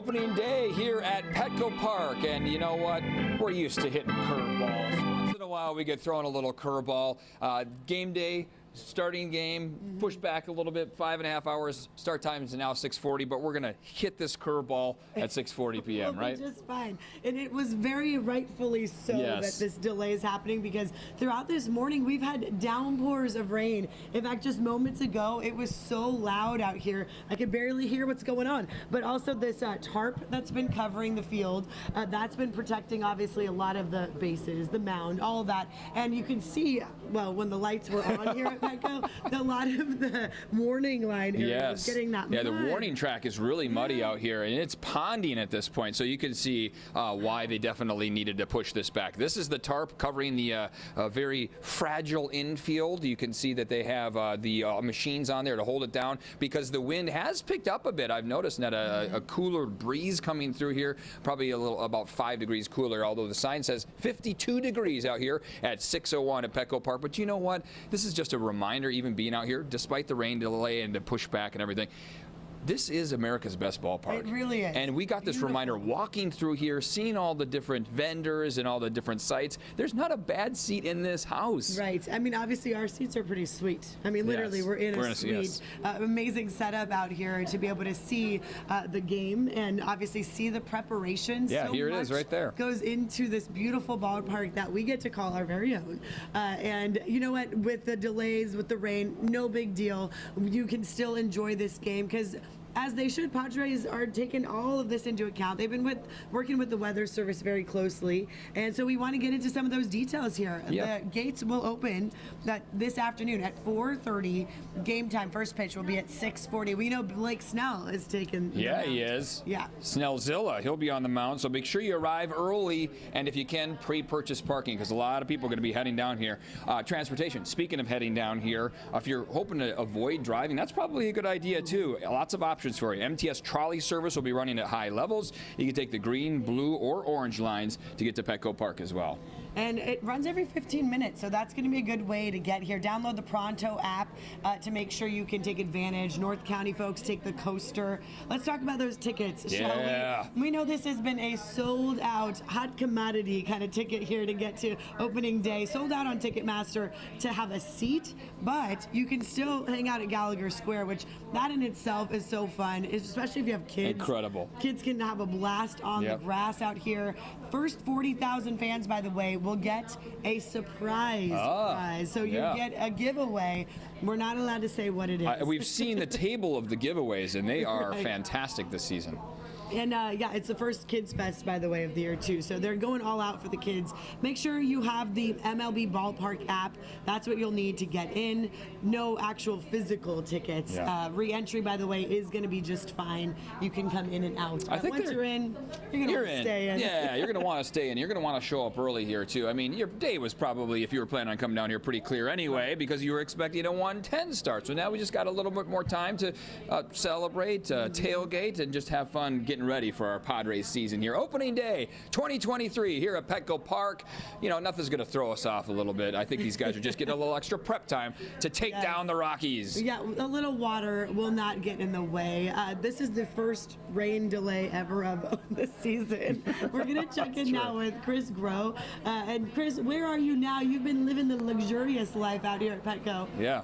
opening day here at Petco Park, and you know what? We're used to hitting curveballs. Once in a while, we get thrown a little curveball. Game day. Starting game, pushed back a little bit, 5.5 hours. Start time is now 6:40, but we're going to hit this curveball at 6:40 p.m., right? Just fine. And it was very rightfully so that this delay is happening, because throughout this morning, we've had downpours of rain. In fact, just moments ago, it was so loud out here, I could barely hear what's going on. But also this tarp that's been covering the field, that's been protecting, obviously, a lot of the bases, the mound, all of that. And you can see, well, when the lights were on here at Petco, a lot of the warning line area was getting that mud. Yeah, the warning track is really muddy out here, and it's ponding at this point, so you can see why they definitely needed to push this back. This is the tarp covering the very fragile infield. You can see that they have the machines on there to hold it down, because the wind has picked up a bit. I've noticed that a cooler breeze coming through here, probably about 5 degrees cooler, although the sign says 52 degrees out here at 6:01 at Petco Park. But you know what? This is just a reminder, even being out here, despite the rain delay and the pushback and everything, this is America's best ballpark. It really is. And we got this reminder walking through here, seeing all the different vendors and all the different sites. There's not a bad seat in this house. Right. I mean, obviously, our seats are pretty sweet. I mean, literally, we're in a suite. Amazing setup out here to be able to see the game and obviously see the preparation. Yeah, so here it is right there. Goes into this beautiful ballpark that we get to call our very own. And you know what? With the delays, with the rain, no big deal. You can still enjoy this game, because as they should, Padres are taking all of this into account. They've been working with the weather service very closely, and so we want to get into some of those details here. The gates will open this afternoon at 4:30. Game time, first pitch will be at 6:40. We know Blake Snell is taking the mound. He is. Yeah. Snellzilla, he'll be on the mound, so make sure you arrive early, and if you can, pre-purchase parking, because a lot of people are going to be heading down here. Transportation, speaking of heading down here, if you're hoping to avoid driving, that's probably a good idea too. Lots of options for you. MTS trolley service will be running at high levels. You can take the green, blue, or orange lines to get to Petco Park as well. And it runs every 15 minutes, so that's going to be a good way to get here. Download the Pronto app to make sure you can take advantage. North County folks take the coaster. Let's talk about those tickets, shall we? We know this has been a sold-out, hot commodity kind of ticket here to get to opening day. Sold out on Ticketmaster to have a seat, but you can still hang out at Gallagher Square, which that in itself is so fun, especially if you have kids. Incredible. Kids can have a blast on the grass out here. First 40,000 fans, by the way, will get a surprise prize. So you get a giveaway. We're not allowed to say what it is. We've seen the table of the giveaways, and they are fantastic this season. And yeah, it's the first Kids Fest, by the way, of the year too. So they're going all out for the kids. Make sure you have the MLB Ballpark app. That's what you'll need to get in. No actual physical tickets. Re-entry, by the way, is going to be just fine. You can come in and out. I think once you're in, you're going to want to stay in. Yeah, you're going to want to stay in. You're going to want to show up early here too. I mean, your day was probably, if you were planning on coming down here, pretty clear anyway, because you were expecting a 1:10 start. So now we just got a little bit more time to celebrate, tailgate, and just have fun getting ready for our Padres season here. Opening day 2023 here at Petco Park. You know, nothing's going to throw us off a little bit. I think these guys are just getting a little extra prep time to take down the Rockies. Yeah, a little water will not get in the way. This is the first rain delay ever of the season. We're going to check in now with Chris Groh. And Chris, where are you now? You've been living the luxurious life out here at Petco. Yeah.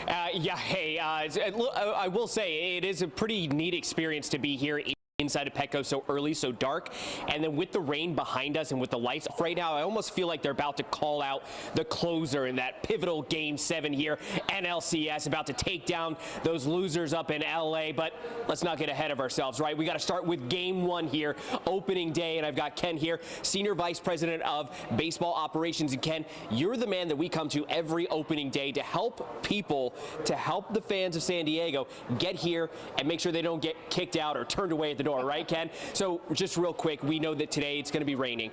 I will say it is a pretty neat experience to be here inside of Petco so early, so dark, and then with the rain behind us and with the lights right now, I almost feel like they're about to call out the closer in that pivotal Game 7 here. NLCS about to take down those losers up in LA, but let's not get ahead of ourselves, right? We got to start with Game 1 here, opening day, and I've got Ken here, Senior Vice President of Baseball Operations. And Ken, you're the man that we come to every opening day to help people, to help the fans of San Diego get here and make sure they don't get kicked out or turned away at the door. Right, Ken? So just real quick, we know that today it's going to be raining.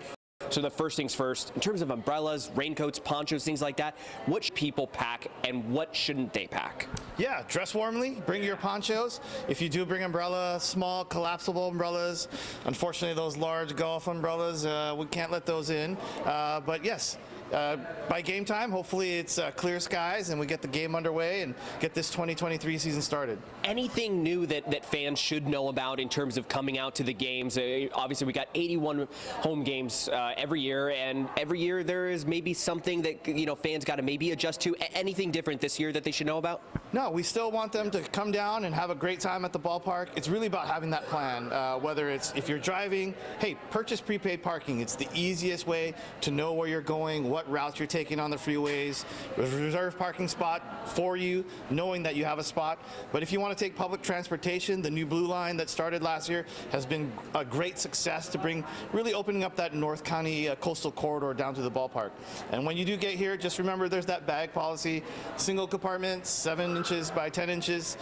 So the first things first, in terms of umbrellas, raincoats, ponchos, things like that, what should people pack and what shouldn't they pack? Yeah, dress warmly, bring your ponchos. If you do bring umbrella, small collapsible umbrellas, unfortunately those large golf umbrellas, we can't let those in. But yes, by game time, hopefully it's clear skies and we get the game underway and get this 2023 season started. Anything new that fans should know about in terms of coming out to the games? Obviously, we got 81 home games every year, and every year there is maybe something that fans got to maybe adjust to. Anything different this year that they should know about? No, we still want them to come down and have a great time at the ballpark. It's really about having that plan. Whether it's if you're driving, hey, purchase prepaid parking. It's the easiest way to know where you're going, what routes you're taking on the freeways. Reserve parking spot for you, knowing that you have a spot. But if you want to take public transportation, the new Blue Line that started last year has been a great success to bring really opening up that North County coastal corridor down to the ballpark. And when you do get here, just remember there's that bag policy, single compartment, 7 inches by 10 inches.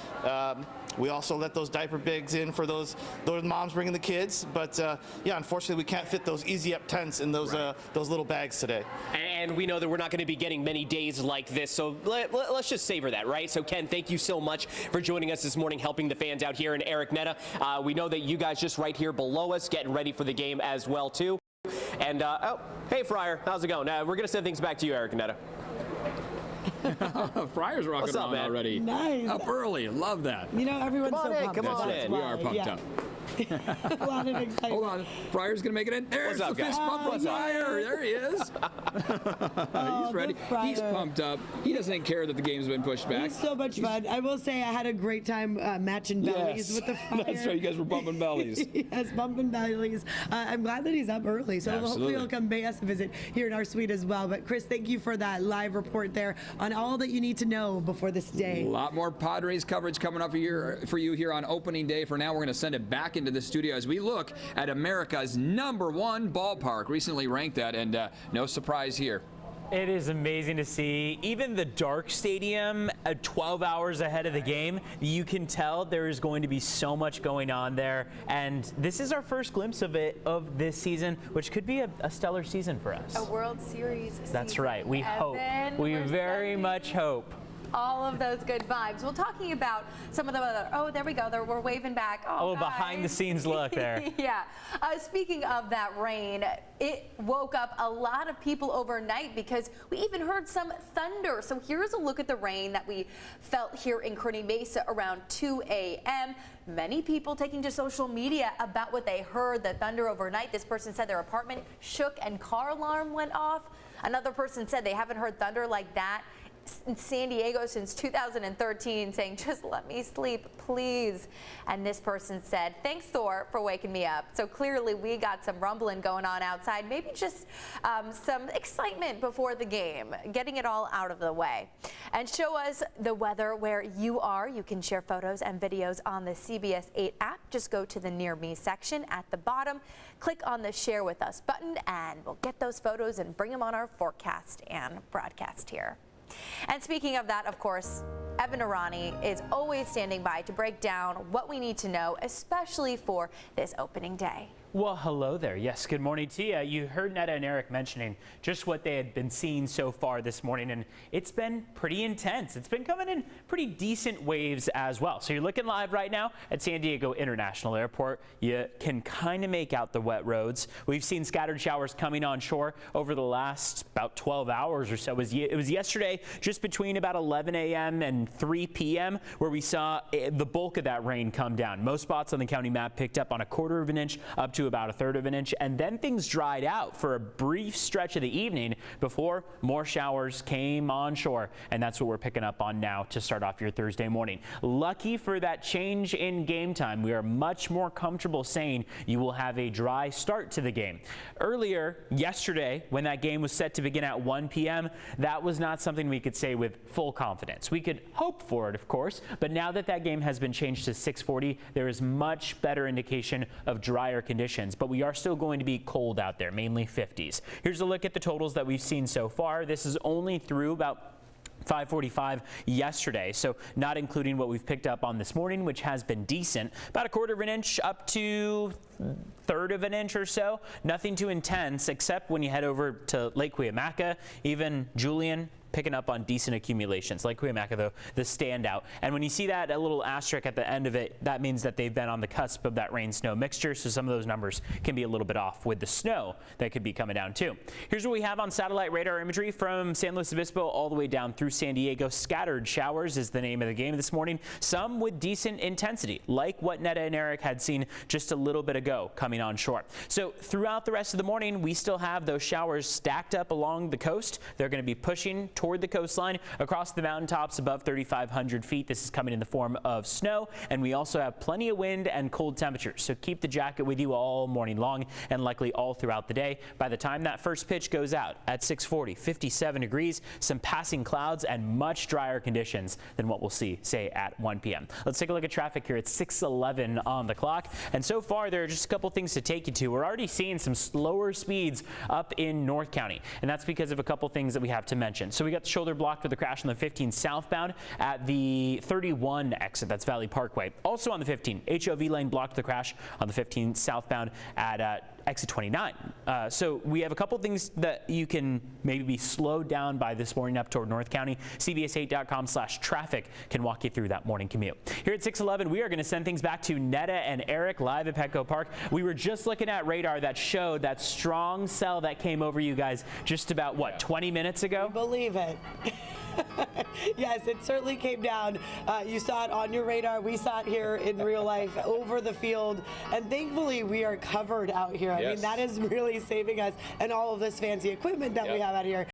We also let those diaper bags in for those moms bringing the kids. But yeah, unfortunately, we can't fit those easy up tents in those little bags today. And we know that we're not going to be getting many days like this, so let's just savor that, right? So Ken, thank you so much for joining us this morning, helping the fans out here. And Eric Netta, we know that you guys just right here below us getting ready for the game as well too. And oh, hey Fryer, how's it going? We're going to send things back to you, Eric Netta. Fryer's rocking What's up, on man? already. Nice. Up early. Love that. Everyone's Come on so in, pumped. come on That's in. We are why, pumped yeah. up. A lot of excitement. Hold on. Fryer's going to make it in. There's What's up, the fist guys? bump from What's up? Fryer. There he is. He's ready. the Fryer. He's pumped up. He doesn't care that the game's been pushed back. It's so much fun. I will say I had a great time matching bellies with the Fryer. That's right. You guys were bumping bellies. Yes, bumping bellies. I'm glad that he's up early, so Absolutely. hopefully he'll come pay us a visit here in our suite as well. But Chris, thank you for that live report there on all that you need to know before this day. A lot more Padres coverage coming up for you here on opening day. For now, we're going to send it back into the studio as we look at America's #1 ballpark, recently ranked that, and no surprise here. It is amazing to see. Even the dark stadium, 12 hours ahead of the game, you can tell there is going to be so much going on there. And this is our first glimpse of this season, which could be a stellar season for us. A World Series That's season. right. We hope. Evan, We we're very sending much hope. all of those good vibes. Well, talking about some of the other, oh, there we go. We're waving back. Oh, guys. Behind the scenes look there. Yeah. Speaking of that rain, it woke up a lot of people overnight because we even heard some thunder. So here's a look at the rain that we felt here in Kearney Mesa around 2 a.m. Many people taking to social media about what they heard, the thunder overnight. This person said their apartment shook and car alarm went off. Another person said they haven't heard thunder like that in San Diego since 2013, saying, just let me sleep, please. And this person said, thanks, Thor, for waking me up. So clearly we got some rumbling going on outside, maybe just some excitement before the game, getting it all out of the way. And show us the weather where you are. You can share photos and videos on the CBS 8 app. Just go to the Near Me section at the bottom, click on the Share With Us button, and we'll get those photos and bring them on our forecast and broadcast here. And speaking of that, of course, Evan Arani is always standing by to break down what we need to know, especially for this opening day. Well, hello there. Yes, good morning to you. You heard Netta and Eric mentioning just what they had been seeing so far this morning, and it's been pretty intense. It's been coming in pretty decent waves as well. So you're looking live right now at San Diego International Airport. You can kind of make out the wet roads. We've seen scattered showers coming on shore over the last about 12 hours or so. It was yesterday, just between about 11 a.m. and 3 p.m. where we saw the bulk of that rain come down. Most spots on the county map picked up on 1/4 of an inch up to about 1/3 of an inch, and then things dried out for a brief stretch of the evening before more showers came on shore, and that's what we're picking up on now to start off your Thursday morning. Lucky for that change in game time, we are much more comfortable saying you will have a dry start to the game. Earlier yesterday, when that game was set to begin at 1 p.m., that was not something we could say with full confidence. We could hope for it, of course, but now that that game has been changed to 6:40, there is much better indication of drier conditions. But we are still going to be cold out there, mainly 50s. Here's a look at the totals that we've seen so far. This is only through about 5:45 yesterday, so not including what we've picked up on this morning, which has been decent. About 1/4 of an inch up to 1/3 of an inch or so. Nothing too intense, except when you head over to Lake Cuyamaca, even Julian, picking up on decent accumulations, like Cuyamaca, though, the standout. And when you see that a little asterisk at the end of it, that means that they've been on the cusp of that rain-snow mixture, so some of those numbers can be a little bit off with the snow that could be coming down too. Here's what we have on satellite radar imagery from San Luis Obispo all the way down through San Diego. Scattered showers is the name of the game this morning, some with decent intensity, like what Netta and Eric had seen just a little bit ago coming on shore. So throughout the rest of the morning, we still have those showers stacked up along the coast. They're going to be pushing toward the coastline across the mountaintops above 3,500 feet. This is coming in the form of snow, and we also have plenty of wind and cold temperatures. So keep the jacket with you all morning long and likely all throughout the day. By the time that first pitch goes out at 6:40, 57 degrees, some passing clouds, and much drier conditions than what we'll see, say, at 1 p.m. Let's take a look at traffic here at 6:11 on the clock. And so far, there are just a couple things to take you to. We're already seeing some slower speeds up in North County, and that's because of a couple things that we have to mention. So we got the shoulder blocked with the crash on the 15 southbound at the 31 exit. That's Valley Parkway. Also on the 15, HOV lane blocked the crash on the 15 southbound at exit 29. So we have a couple things that you can maybe be slowed down by this morning up toward North County. CBS8.com/traffic can walk you through that morning commute. Here at 6:11, we are going to send things back to Netta and Eric live at Petco Park. We were just looking at radar that showed that strong cell that came over you guys just about, what, 20 minutes ago? Believe it. Yes, it certainly came down. You saw it on your radar. We saw it here in real life over the field. And thankfully, we are covered out here. I mean, that is really saving us and all of this fancy equipment that we have out here.